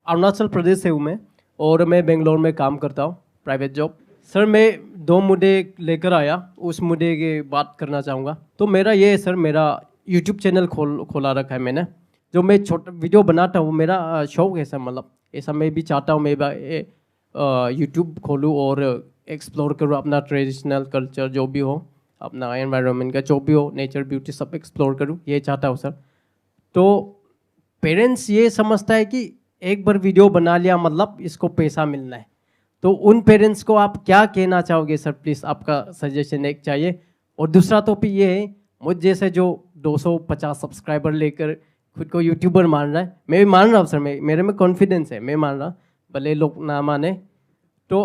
अरुणाचल प्रदेश से हूँ मैं, और मैं बेंगलोर में काम करता हूँ, प्राइवेट जॉब। सर, मैं 2 मुद्दे लेकर आया, उस मुद्दे की बात करना चाहूँगा। तो मेरा ये है सर, मेरा यूट्यूब चैनल खोला रखा है मैंने। जो मैं छोटा वीडियो बनाता हूँ, मेरा शौक है सर, मतलब ऐसा मैं भी चाहता हूँ मैं यूट्यूब खोलूँ और एक्सप्लोर करूँ अपना ट्रेडिशनल कल्चर, जो भी हो, अपना एनवायरनमेंट का जो भी हो, नेचर ब्यूटी सब एक्सप्लोर करूँ, ये चाहता हूँ सर। तो पेरेंट्स ये समझता है कि एक बार वीडियो बना लिया मतलब इसको पैसा मिलना है। तो उन पेरेंट्स को आप क्या कहना चाहोगे सर? प्लीज़ आपका सजेशन एक चाहिए। और दूसरा टॉपिक ये है, मुझ जैसे जो 250 सब्सक्राइबर लेकर खुद को यूट्यूबर मान रहा है, मैं भी मान रहा हूँ सर, मेरे में कॉन्फिडेंस है, मैं मान रहा, भले लोग ना माने। तो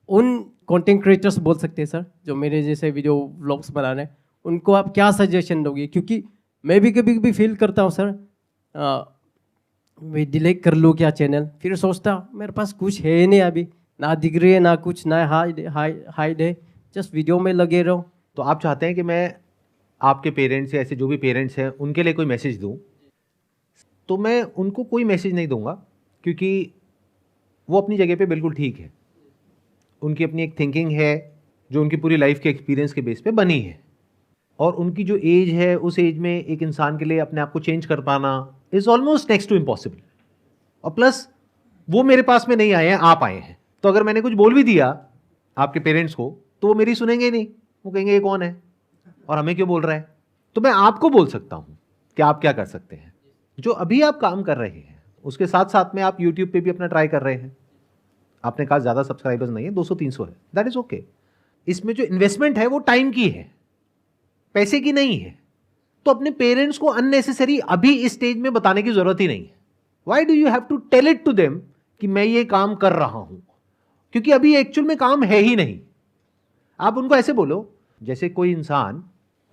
उन कंटेंट क्रिएटर्स बोल सकते हैं सर, जो मेरे जैसे वीडियो व्लॉग्स बना रहे हैं, उनको आप क्या सजेशन दोगे? क्योंकि मैं भी कभी कभी फील करता हूँ सर, मैं डिलीट कर लूँ क्या चैनल, फिर सोचता मेरे पास कुछ है नहीं अभी, ना डिग्री है ना कुछ, ना हाइड है, जस्ट वीडियो में लगे रहो। तो आप चाहते हैं कि मैं आपके पेरेंट्स या ऐसे जो भी पेरेंट्स हैं उनके लिए कोई मैसेज दूं, तो मैं उनको कोई मैसेज नहीं दूंगा, क्योंकि वो अपनी जगह पे बिल्कुल ठीक है। उनकी अपनी एक थिंकिंग है जो उनकी पूरी लाइफ के एक्सपीरियंस के बेस पे बनी है, और उनकी जो एज है उस एज में एक इंसान के लिए अपने आप को चेंज कर पाना is almost next to impossible. और प्लस वो मेरे पास में नहीं आए हैं, आप आए हैं। तो अगर मैंने कुछ बोल भी दिया आपके पेरेंट्स को तो वो मेरी सुनेंगे ही नहीं, वो कहेंगे ये कौन है और हमें क्यों बोल रहा है। तो मैं आपको बोल सकता हूं कि आप क्या कर सकते हैं। जो अभी आप काम कर रहे हैं उसके साथ साथ में आप यूट्यूब पे भी अपना ट्राई कर रहे हैं। आपने कहा ज्यादा सब्सक्राइबर्स नहीं है, 200-300 है, दैट इज ओके। इसमें जो इन्वेस्टमेंट है वो टाइम की है, पैसे की नहीं है। तो अपने पेरेंट्स को अननेसेसरी अभी इस स्टेज में बताने की जरूरत ही नहीं है। Why do you have to tell it to them कि मैं ये काम कर रहा हूं, क्योंकि अभी एक्चुअल में काम है ही नहीं। आप उनको ऐसे बोलो जैसे कोई इंसान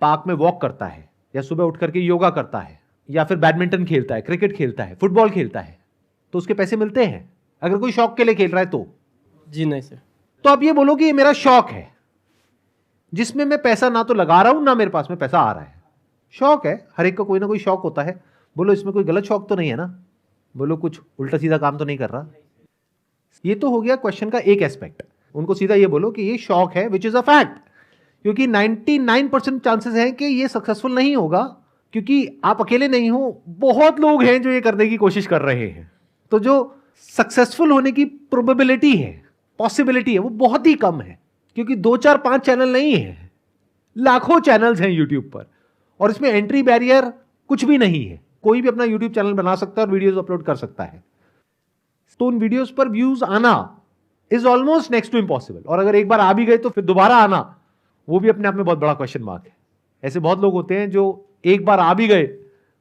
पार्क में वॉक करता है, या सुबह उठ करके योगा करता है, या फिर बैडमिंटन खेलता है, क्रिकेट खेलता है, फुटबॉल खेलता है, तो उसके पैसे मिलते हैं। अगर कोई शौक के लिए खेल रहा है तो जी नहीं सर। तो आप ये बोलो कि ये मेरा शौक है जिसमें मैं पैसा ना तो लगा रहा हूं ना मेरे पास में पैसा आ रहा है। शौक है, हर एक का कोई ना कोई शौक होता है। बोलो इसमें कोई गलत शौक तो नहीं है ना, बोलो कुछ उल्टा सीधा काम तो नहीं कर रहा। ये तो हो गया क्वेश्चन का एक एस्पेक्ट। उनको सीधा ये बोलो कि ये शौक है, विच इज अ फैक्ट, क्योंकि 99% चांसेस हैं कि ये सक्सेसफुल नहीं होगा, क्योंकि आप अकेले नहीं हो, बहुत लोग हैं जो ये करने की कोशिश कर रहे हैं। तो जो सक्सेसफुल होने की प्रोबेबिलिटी है, पॉसिबिलिटी है, वो बहुत ही कम है, क्योंकि 2 4 5 चैनल नहीं है, लाखों चैनल्स हैं यूट्यूब पर, और इसमें एंट्री बैरियर कुछ भी नहीं है। कोई भी अपना यूट्यूब चैनल बना सकता है और वीडियोस अपलोड कर सकता है। तो उन वीडियोस पर व्यूज आना is almost next to impossible, और अगर एक बार आ भी गए तो फिर दोबारा आना वो भी अपने आप में बहुत बड़ा क्वेश्चन मार्क है। ऐसे बहुत लोग होते हैं जो एक बार आ भी गए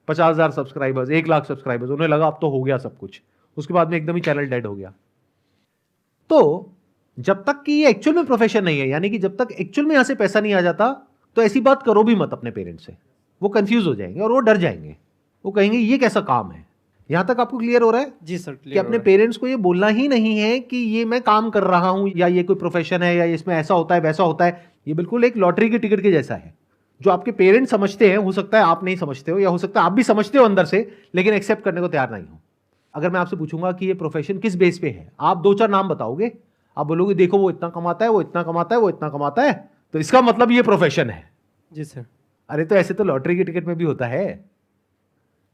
50,000 सब्सक्राइबर्स, 1 लाख सब्सक्राइबर्स, उन्हें लगा अब तो हो गया सब कुछ, उसके बाद में एकदम ही चैनल डेड हो गया। तो जब तक कि ये एक्चुअल में प्रोफेशन नहीं है, यानी कि जब तक एक्चुअल में यहां से पैसा नहीं आ जाता, तो ऐसी बात करो भी मत अपने पेरेंट्स से। वो कंफ्यूज हो जाएंगे और वो डर जाएंगे, वो कहेंगे ये कैसा काम है। यहां तक आपको क्लियर हो रहा है? जी सर, कि अपने पेरेंट्स को ये बोलना ही नहीं है कि ये मैं काम कर रहा हूं, या ये कोई प्रोफेशन है, या इसमें ऐसा होता है वैसा होता है। ये बिल्कुल एक लॉटरी की टिकट के जैसा है। जो आपके पेरेंट्स समझते हैं, हो सकता है आप नहीं समझते हो, या हो सकता है आप भी समझते हो अंदर से, लेकिन एक्सेप्ट करने को तैयार नहीं हो। अगर मैं आपसे पूछूंगा कि ये प्रोफेशन किस बेस पे है, आप 2 4 नाम बताओगे। आप बोलोगे देखो वो इतना कमाता है, वो इतना कमाता है, वो इतना कमाता है, तो इसका मतलब ये प्रोफेशन है। जी सर। अरे तो ऐसे तो लॉटरी की टिकट में भी होता है,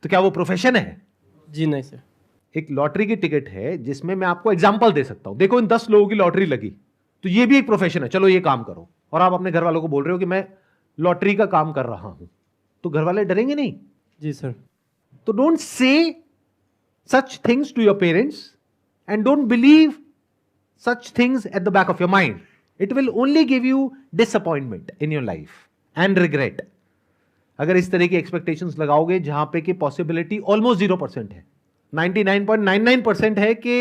तो क्या वो प्रोफेशन है? जी नहीं सर। एक लॉटरी की टिकट है जिसमें मैं आपको एग्जांपल दे सकता हूं, देखो इन 10 लोगों की लॉटरी लगी, तो ये भी एक प्रोफेशन है, चलो ये काम करो। और आप अपने घर वालों को बोल रहे हो कि मैं लॉटरी का काम कर रहा हूं, तो घर वाले डरेंगे नहीं? जी सर। तो don't say such things to your parents, and don't believe such things at the back of your mind. It will only give you disappointment in your life and regret. अगर इस तरह की एक्सपेक्टेशंस लगाओगे जहां पे कि possibility almost 0% है, 99.99% है कि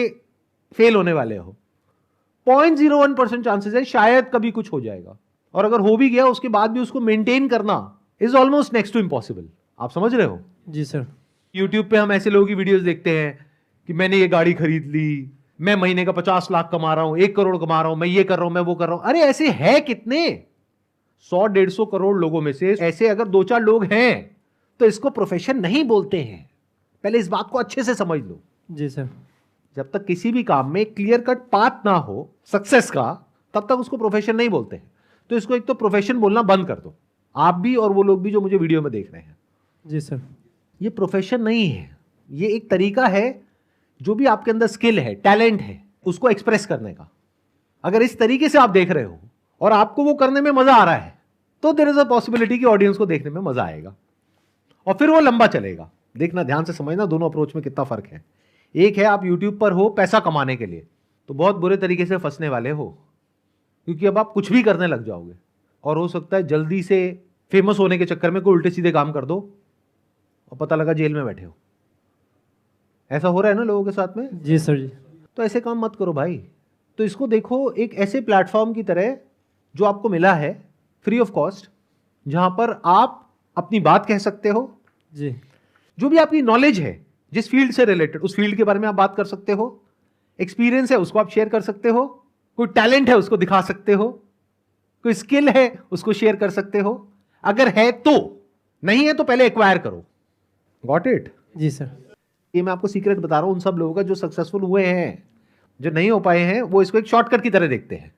फेल होने वाले हो, 0.01% चांसेस है शायद कभी कुछ हो जाएगा, और अगर हो भी गया उसके बाद भी उसको मेंटेन करना is almost next to impossible. आप समझ रहे हो? जी सर। यूट्यूब पे हम ऐसे लोगों की वीडियोस देखते हैं कि मैंने ये गाड़ी खरीद ली, मैं महीने का 50 लाख कमा रहा हूं, 1 करोड़ कमा रहा हूं, मैं ये कर रहा हूं, मैं वो कर रहा हूं। अरे ऐसे है कितने? 100-150 करोड़ लोगों में से ऐसे अगर 2 4 लोग हैं तो इसको प्रोफेशन नहीं बोलते हैं। पहले इस बात को अच्छे से समझ लो। जी सर। जब तक किसी भी काम में क्लियर कट पाथ ना हो सक्सेस का, तब तक उसको प्रोफेशन नहीं बोलते हैं। तो इसको एक तो प्रोफेशन बोलना बंद कर दो, आप भी और वो लोग भी जो मुझे वीडियो में देख रहे हैं। जी सर। ये प्रोफेशन नहीं है, ये एक तरीका है, जो भी आपके अंदर स्किल है, टैलेंट है, उसको एक्सप्रेस करने का। अगर इस तरीके से आप देख रहे हो और आपको वो करने में मजा आ रहा है, तो देयर इज अ पॉसिबिलिटी कि ऑडियंस को देखने में मजा आएगा और फिर वो लंबा चलेगा। देखना, ध्यान से समझना दोनों अप्रोच में कितना फर्क है। एक है आप यूट्यूब पर हो पैसा कमाने के लिए, तो बहुत बुरे तरीके से फंसने वाले हो, क्योंकि अब आप कुछ भी करने लग जाओगे और हो सकता है जल्दी से फेमस होने के चक्कर में कोई उल्टे सीधे काम कर दो और पता लगा जेल में बैठे हो। ऐसा हो रहा है ना लोगों के साथ में। जी सर। जी तो ऐसे काम मत करो भाई। तो इसको देखो एक ऐसे प्लेटफॉर्म की तरह जो आपको मिला है फ्री ऑफ कॉस्ट, जहां पर आप अपनी बात कह सकते हो। जी। जो भी आपकी नॉलेज है जिस फील्ड से रिलेटेड, उस फील्ड के बारे में आप बात कर सकते हो। एक्सपीरियंस है उसको आप शेयर कर सकते हो, कोई टैलेंट है उसको दिखा सकते हो, कोई स्किल है उसको शेयर कर सकते हो। अगर है तो, नहीं है तो पहले एक्वायर करो। Got it? जी सर। ये मैं आपको सीक्रेट बता रहा हूं उन सब लोगों का जो सक्सेसफुल हुए हैं। जो नहीं हो पाए हैं वो इसको एक शॉर्टकट की तरह देखते हैं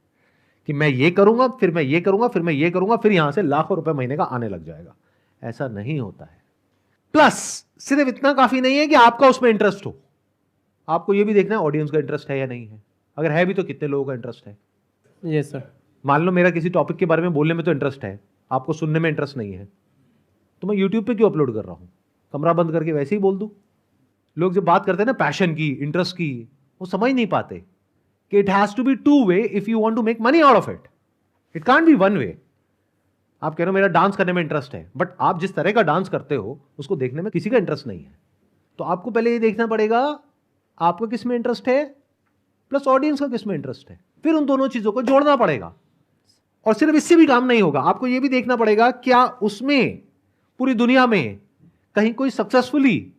कि मैं ये करूंगा, फिर मैं ये करूंगा, फिर मैं ये करूंगा, फिर यहां से लाखों रुपए महीने का आने लग जाएगा। ऐसा नहीं होता है। प्लस सिर्फ इतना काफी नहीं है कि आपका उसमें इंटरेस्ट हो, आपको ये भी देखना है ऑडियंस का इंटरेस्ट है या नहीं है। अगर है भी तो कितने लोगों का इंटरेस्ट है। ये सर। मान लो मेरा किसी टॉपिक के बारे में बोलने में तो इंटरेस्ट है, आपको सुनने में इंटरेस्ट नहीं है, तो मैं यूट्यूब पे क्यों अपलोड कर रहा हूं? कमरा बंद करके वैसे ही बोल दूं। लोग जब बात करते हैं ना पैशन की, इंटरेस्ट की, वो समझ नहीं पाते कि it has to be two way if you want to make money out of it. It can't be one way. आप कह रहे हो मेरा डांस करने में इंटरेस्ट है, बट आप जिस तरह का डांस करते हो उसको देखने में किसी का इंटरेस्ट नहीं है। तो आपको पहले ये देखना पड़ेगा आपको किस में इंटरेस्ट है, प्लस ऑडियंस का किस में इंटरेस्ट है, फिर उन दोनों चीजों को जोड़ना पड़ेगा। और सिर्फ इससे भी काम नहीं होगा, आपको यह भी देखना पड़ेगा क्या उसमें पूरी दुनिया में कहीं कोई सक्सेसफुली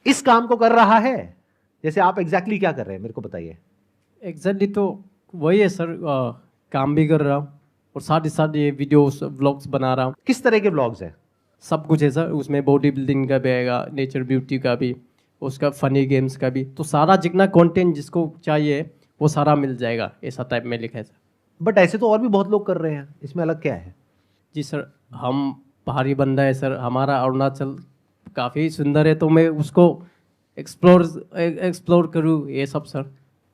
इस काम को कर रहा है। जैसे आप एग्जैक्टली क्या कर रहे हैं मेरे को बताइए। एग्जैक्टली तो वही है सर, काम भी कर रहा हूँ और साथ ही साथ ये वीडियोस व्लॉग्स बना रहा हूँ। किस तरह के व्लॉग्स हैं? सब कुछ है सर, उसमें बॉडी बिल्डिंग का भी आएगा, नेचर ब्यूटी का भी, उसका फनी गेम्स का भी। तो सारा जितना कंटेंट जिसको चाहिए वो सारा मिल जाएगा, ऐसा टाइप में लिखा है सर। बट ऐसे तो और भी बहुत लोग कर रहे हैं, इसमें अलग क्या है? जी सर, हम पहाड़ी बंदा है सर, हमारा अरुणाचल काफ़ी सुंदर है, तो मैं उसको एक्सप्लोर करूँ ये सब सर।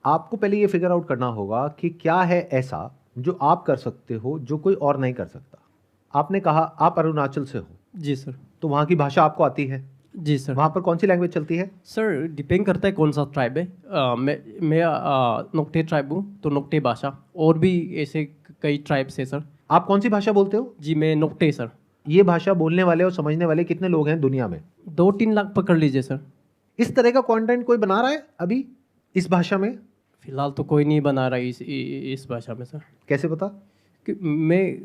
आपको पहले ये फिगर आउट करना होगा कि क्या है ऐसा जो आप कर सकते हो जो कोई और नहीं कर सकता। आपने कहा आप अरुणाचल से हो। जी सर। तो वहाँ की भाषा आपको आती है? जी सर। वहाँ पर कौन सी लैंग्वेज चलती है? सर डिपेंड करता है कौन सा ट्राइब है। मैं नोक्टे ट्राइब हूँ, तो नोक्टे भाषा, और भी ऐसे कई ट्राइब्स है सर। आप कौन सी भाषा बोलते हो? जी मैं नोक्टे सर। ये भाषा बोलने वाले और समझने वाले कितने लोग हैं दुनिया में? 2-3 लाख पकड़ लीजिए सर। इस तरह का कंटेंट कोई बना रहा है अभी इस भाषा में? फिलहाल तो कोई नहीं बना रहा इस भाषा में सर। कैसे पता? कि मैं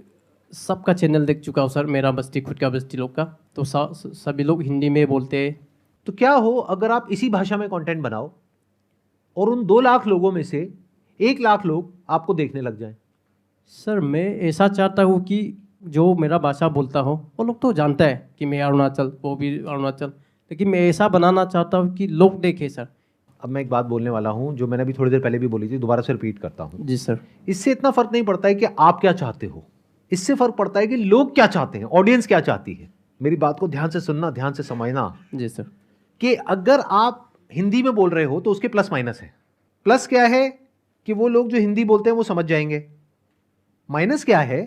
सबका चैनल देख चुका हूँ सर, मेरा बस्ती खुद का बस्ती लोग का, तो सभी लोग हिंदी में बोलते हैं। तो क्या हो अगर आप इसी भाषा में कंटेंट बनाओ और उन 2 लाख लोगों में से 1 लाख लोग आपको देखने लग जाएं? सर मैं ऐसा चाहता हूँ कि जो मेरा भाषा बोलता हो वो लोग तो जानता है कि मैं अरुणाचल, वो भी अरुणाचल, लेकिन मैं ऐसा बनाना चाहता हूँ कि लोग देखें सर। अब मैं एक बात बोलने वाला हूं जो मैंने अभी थोड़ी देर पहले भी बोली थी, दोबारा से रिपीट करता हूं। जी सर। इससे इतना फर्क नहीं पड़ता है कि आप क्या चाहते हो, इससे फर्क पड़ता है कि लोग क्या चाहते हैं, ऑडियंस क्या चाहती है। मेरी बात को ध्यान से सुनना, ध्यान से समझना। जी सर। कि अगर आप हिंदी में बोल रहे हो तो उसके प्लस माइनस है। प्लस क्या है कि वो लोग जो हिंदी बोलते हैं वो समझ जाएंगे। माइनस क्या है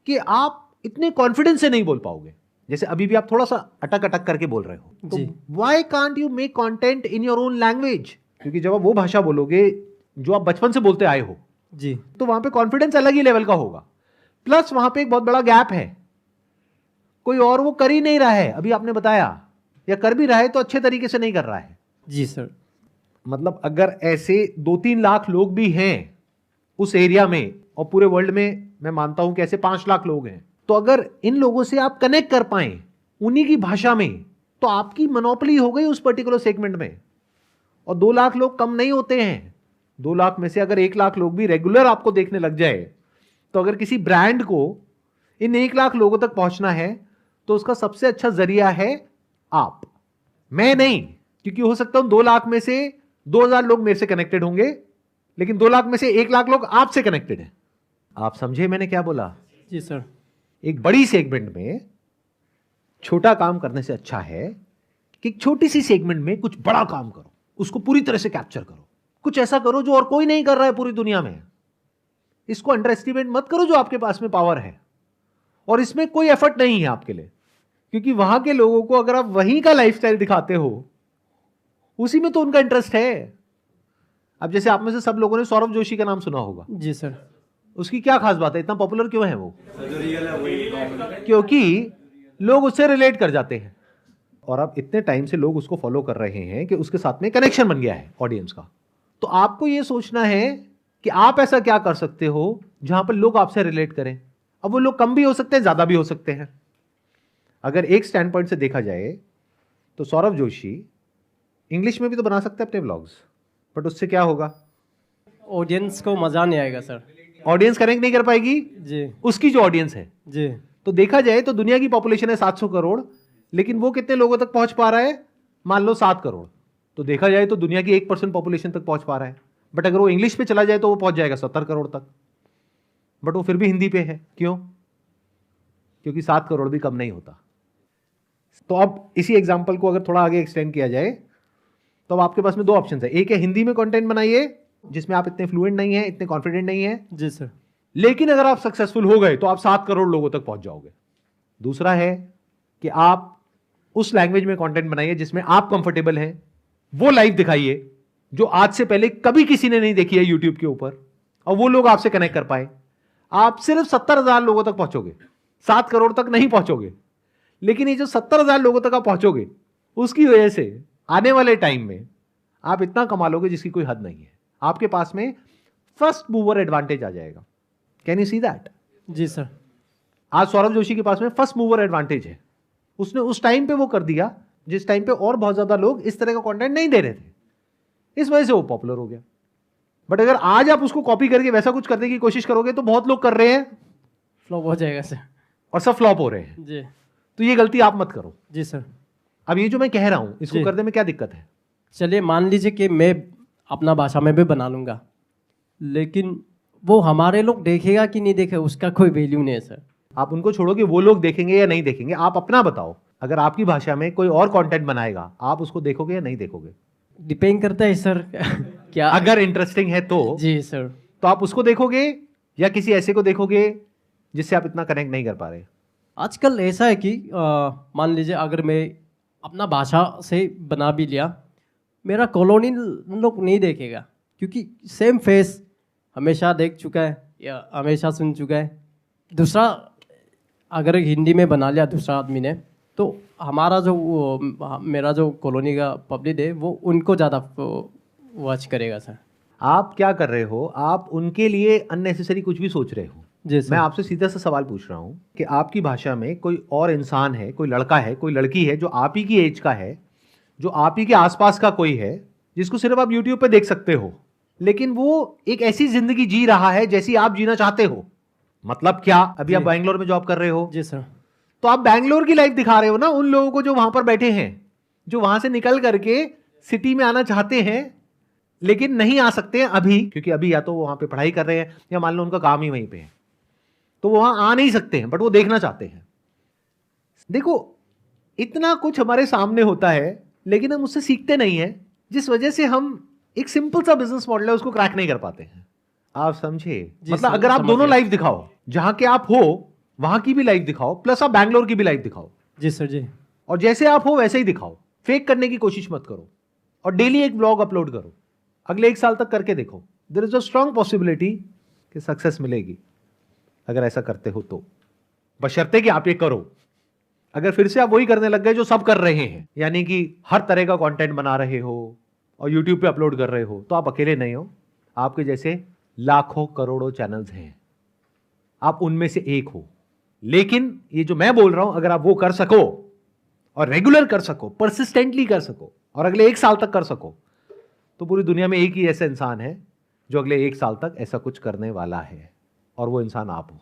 कि आप इतने कॉन्फिडेंस से नहीं बोल पाओगे, जैसे अभी भी आप थोड़ा सा अटक अटक करके बोल रहे हो। तो why can't you make content in your own language? क्योंकि जब आप वो भाषा बोलोगे जो आप बचपन से बोलते आए हो जी, तो वहां पे कॉन्फिडेंस अलग ही लेवल का होगा। प्लस वहां पे एक बहुत बड़ा गैप है, कोई और वो कर ही नहीं रहा है। अभी आपने बताया, या कर भी रहा है तो अच्छे तरीके से नहीं कर रहा है। जी सर। मतलब अगर ऐसे 2-3 लाख लोग भी हैं उस एरिया में, और पूरे वर्ल्ड में मैं मानता हूं कि ऐसे 5 लाख लोग हैं, तो अगर इन लोगों से आप कनेक्ट कर पाए उन्हीं की भाषा में, तो आपकी मोनोपोली हो गई उस पर्टिकुलर सेगमेंट में। और 2 लाख लोग कम नहीं होते हैं। 2 लाख में से अगर 1 लाख लोग भी रेगुलर आपको देखने लग जाए, तो अगर किसी ब्रांड को इन 1 लाख लोगों तक पहुंचना है तो उसका सबसे अच्छा जरिया है आप, मैं नहीं। क्योंकि हो सकता है 2 लाख में से 2,000 लोग मेरे से कनेक्टेड होंगे, लेकिन 2 लाख में से 1 लाख लोग आपसे कनेक्टेड हैं। आप समझे मैंने क्या बोला? जी सर। एक बड़ी सेगमेंट में छोटा काम करने से अच्छा है कि एक छोटी सी सेगमेंट में कुछ बड़ा काम करो, उसको पूरी तरह से कैप्चर करो, कुछ ऐसा करो जो और कोई नहीं कर रहा है पूरी दुनिया में। इसको अंडर एस्टिमेट मत करो जो आपके पास में पावर है, और इसमें कोई एफर्ट नहीं है आपके लिए, क्योंकि वहां के लोगों को अगर आप वहीं का लाइफस्टाइल दिखाते हो, उसी में तो उनका इंटरेस्ट है। अब जैसे आप में से सब लोगों ने सौरभ जोशी का नाम सुना होगा। जी सर। उसकी क्या खास बात है, इतना पॉपुलर क्यों है वो? क्योंकि लोग उससे रिलेट कर जाते हैं, और अब इतने टाइम से लोग उसको फॉलो कर रहे हैं कि उसके साथ में कनेक्शन बन गया है ऑडियंस का। तो आपको यह सोचना है कि आप ऐसा क्या कर सकते हो जहां पर लोग आपसे रिलेट करें। अब वो लोग कम भी हो सकते हैं, ज्यादा भी हो सकते हैं। अगर एक स्टैंड पॉइंट से देखा जाए तो सौरभ जोशी इंग्लिश में भी तो बना सकते हैं अपने व्लॉग्स, बट उससे क्या होगा? ऑडियंस को मजा नहीं आएगा सर। ऑडियंस कनेक्ट नहीं कर पाएगी जी। उसकी जो ऑडियंस है। जी। तो देखा जाए तो दुनिया की पॉपुलेशन है 700 करोड़, लेकिन वो कितने लोगों तक पहुंच पा रहा है? मान लो 7 करोड़। तो देखा जाए तो दुनिया की 1% पॉपुलेशन तक पहुंच पा रहा है। बट अगर वो इंग्लिश पे चला जाए तो वो पहुंच जाएगा 70 करोड़ तक, बट वो फिर भी हिंदी पे है। क्यों? क्योंकि 7 करोड़ भी कम नहीं होता। तो अब इसी एग्जाम्पल को अगर थोड़ा आगे एक्सटेंड किया जाए तो अब आपके पास में 2 ऑप्शन है। एक है हिंदी में कंटेंट बनाइए जिसमें आप इतने फ्लुएंट नहीं है, इतने कॉन्फिडेंट नहीं है। जी सर। लेकिन अगर आप सक्सेसफुल हो गए तो आप 7 करोड़ लोगों तक पहुंच जाओगे। दूसरा है कि आप उस लैंग्वेज में कंटेंट बनाइए जिसमें आप कंफर्टेबल हैं, वो लाइव दिखाइए जो आज से पहले कभी किसी ने नहीं देखी है यूट्यूब के ऊपर, और वो लोग आपसे कनेक्ट कर पाए। आप सिर्फ 70,000 लोगों तक पहुंचोगे, 7 करोड़ तक नहीं पहुंचोगे। लेकिन ये जो 70,000 लोगों तक आप पहुंचोगे, उसकी वजह से आने वाले टाइम में आप इतना कमा लोगे जिसकी कोई हद नहीं है। आपके पास में फर्स्ट मूवर एडवांटेज आ जाएगा। Can you see that? जी सर। आज सौरभ जोशी के पास में फर्स्ट मूवर एडवांटेज है। उसने उस टाइम पे वो कर दिया जिस टाइम पे और बहुत ज्यादा लोग इस तरह का कंटेंट नहीं दे रहे थे, इस वजह से वो पॉपुलर हो गया। बट अगर आज आप उसको कॉपी करके वैसा कुछ करने की कोशिश करोगे तो बहुत लोग कर रहे हैं, फ्लॉप हो जाएगा सर। और सब फ्लॉप हो रहे हैं। जी। तो ये गलती आप मत करो। जी सर। अब ये जो मैं कह रहा हूं इसको जी। करने में क्या दिक्कत है? चलिए मान लीजिए कि मैं अपना भाषा में भी बना लूँगा, लेकिन वो हमारे लोग देखेगा कि नहीं देखेगा उसका कोई वैल्यू नहीं है सर। आप उनको छोड़ो कि वो लोग देखेंगे या नहीं देखेंगे। आप अपना बताओ, अगर आपकी भाषा में कोई और कंटेंट बनाएगा आप उसको देखोगे या नहीं देखोगे? डिपेंड करता है सर क्या। अगर इंटरेस्टिंग है तो जी सर। तो आप उसको देखोगे या किसी ऐसे को देखोगे जिससे आप इतना कनेक्ट नहीं कर पा रहे? आजकल ऐसा है कि मान लीजिए अगर मैं अपना भाषा से बना भी लिया, मेरा कॉलोनी लोग नहीं देखेगा, क्योंकि सेम फेस हमेशा देख चुका है या हमेशा सुन चुका है। दूसरा अगर हिंदी में बना लिया दूसरा आदमी ने, तो हमारा जो मेरा जो कॉलोनी का पब्लिक है वो उनको ज़्यादा वॉच करेगा सर। आप क्या कर रहे हो? आप उनके लिए अननेसेसरी कुछ भी सोच रहे हो। जी सर। मैं आपसे सीधा सा सवाल पूछ रहा हूं कि आपकी भाषा में कोई और इंसान है, कोई लड़का है, कोई लड़की है जो आप ही की एज का है, जो आप ही के आसपास का कोई है, जिसको सिर्फ आप यूट्यूब पे देख सकते हो, लेकिन वो एक ऐसी जिंदगी जी रहा है जैसी आप जीना चाहते हो। मतलब क्या? अभी आप बैंगलोर में जॉब कर रहे हो। जी सर। तो आप बैंगलोर की लाइफ दिखा रहे हो ना उन लोगों को जो वहां पर बैठे हैं, जो वहां से निकल करके सिटी में आना चाहते हैं लेकिन नहीं आ सकते हैं अभी, क्योंकि अभी या तो वो वहां पे पढ़ाई कर रहे हैं या मान लो उनका काम ही वहीं पे है, तो वो वहां आ नहीं सकते हैं, बट वो देखना चाहते हैं। देखो, इतना कुछ हमारे सामने होता है लेकिन हम उससे सीखते नहीं है, जिस वजह से हम एक सिंपल सा बिजनेस मॉडल है उसको क्रैक नहीं कर पाते हैं। आप समझे? मतलब अगर आप दोनों लाइफ दिखाओ, जहां के आप हो वहां की भी लाइफ दिखाओ, प्लस आप बैंगलोर की भी लाइफ दिखाओ। जी सर। जी। और जैसे आप हो वैसे ही दिखाओ, फेक करने की कोशिश मत करो, और डेली एक ब्लॉग अपलोड करो। अगले 1 साल तक करके देखो, there is a strong possibility कि सक्सेस मिलेगी अगर ऐसा करते हो तो, बशर्ते कि आप ये करो। अगर फिर से आप वही करने लग गए जो सब कर रहे हैं, यानी कि हर तरह का कंटेंट बना रहे हो और यूट्यूब पे अपलोड कर रहे हो, तो आप अकेले नहीं हो। आपके जैसे लाखों करोड़ों चैनल्स हैं, आप उनमें से एक हो। लेकिन ये जो मैं बोल रहा हूं, अगर आप वो कर सको और रेगुलर कर सको, परसिस्टेंटली कर सको, और अगले 1 साल तक कर सको, तो पूरी दुनिया में एक ही ऐसा इंसान है जो अगले 1 साल तक ऐसा कुछ करने वाला है, और वो इंसान आप हो।